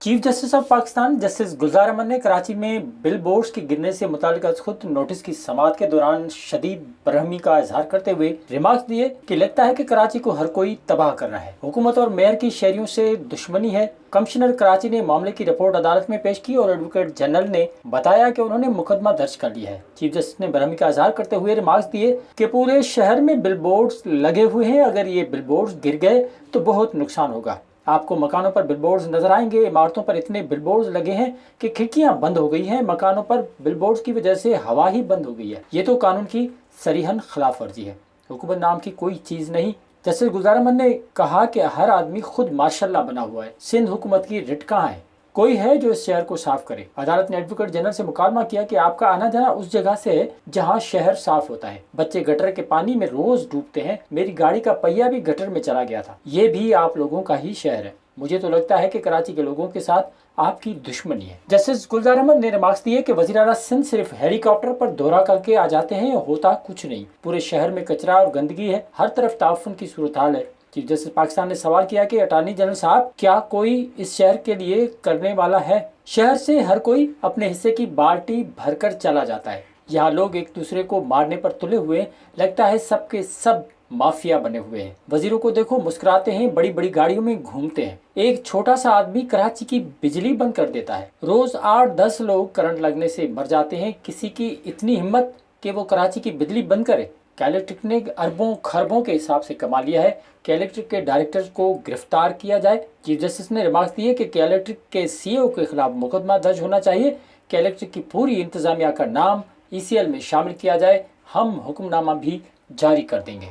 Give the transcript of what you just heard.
Chief justice of Pakistan justice Gulzar Ahmed ने कराची में bill boards के गिरने से मुताल्लिक खुद नोटिस की समाअत के दौरान शदीद बरहमी का इजहार करते हुए रिमार्क्स दिए कि लगता है कि कराची को हर कोई तबाह कर रहा है। हुकूमत और मेयर की शहरियों से दुश्मनी है। कमिश्नर कराची ने मामले की रिपोर्ट अदालत में पेश की और एडवोकेट जनरल ने बताया कि उन्होंने मुकदमा दर्ज कर लिया है। चीफ जस्टिस ने बरहमी का इजहार करते हुए रिमार्क्स दिए कि पूरे शहर में बिल बोर्ड्स लगे हुए हैं, अगर ये बिल बोर्ड्स गिर गए तो बहुत नुकसान होगा। आपको मकानों पर बिलबोर्ड्स नजर आएंगे। इमारतों पर इतने बिलबोर्ड्स लगे हैं कि खिड़कियां बंद हो गई हैं। मकानों पर बिलबोर्ड्स की वजह से हवा ही बंद हो गई है। ये तो कानून की सरीहन खिलाफ वर्जी है। हुकूमत नाम की कोई चीज नहीं। जस्टिस गुलजार अहमद ने कहा कि हर आदमी खुद माशाल्लाह बना हुआ है। सिंध हुकूमत की रिट कहाँ है? कोई है जो इस शहर को साफ करे? अदालत ने एडवोकेट जनरल से मुकालमा किया कि आपका आना जाना उस जगह से है जहां शहर साफ होता है। बच्चे गटर के पानी में रोज डूबते हैं। मेरी गाड़ी का पहिया भी गटर में चला गया था। ये भी आप लोगों का ही शहर है। मुझे तो लगता है कि कराची के लोगों के साथ आपकी दुश्मनी है। जस्टिस गुलजार अहमद ने रिमार्क्स दिए कि वज़ीर आला सिंध सिर्फ हेलीकॉप्टर पर दौरा करके आ जाते हैं, होता कुछ नहीं। पूरे शहर में कचरा और गंदगी है, हर तरफ ताउफुन की सूरत हाल है। चीफ जस्टिस पाकिस्तान ने सवाल किया कि अटॉर्नी जनरल साहब, क्या कोई इस शहर के लिए करने वाला है? शहर से हर कोई अपने हिस्से की बाल्टी भरकर चला जाता है। यहाँ लोग एक दूसरे को मारने पर तुले हुए, लगता है सबके सब माफिया बने हुए हैं। वजीरों को देखो, मुस्कुराते हैं, बड़ी बड़ी गाड़ियों में घूमते हैं। एक छोटा सा आदमी कराची की बिजली बंद कर देता है। रोज 8-10 लोग करंट लगने से मर जाते हैं। किसी की इतनी हिम्मत कि वो कराची की बिजली बंद करे? इलेक्ट्रिक ने अरबों खरबों के हिसाब से कमा लिया है। इलेक्ट्रिक के डायरेक्टर को गिरफ्तार किया जाए। चीफ जस्टिस ने रिमार्क्स दिए कि इलेक्ट्रिक के सीईओ के खिलाफ मुकदमा दर्ज होना चाहिए। इलेक्ट्रिक की पूरी इंतजामिया का नाम ECL में शामिल किया जाए। हम हुक्मनामा भी जारी कर देंगे।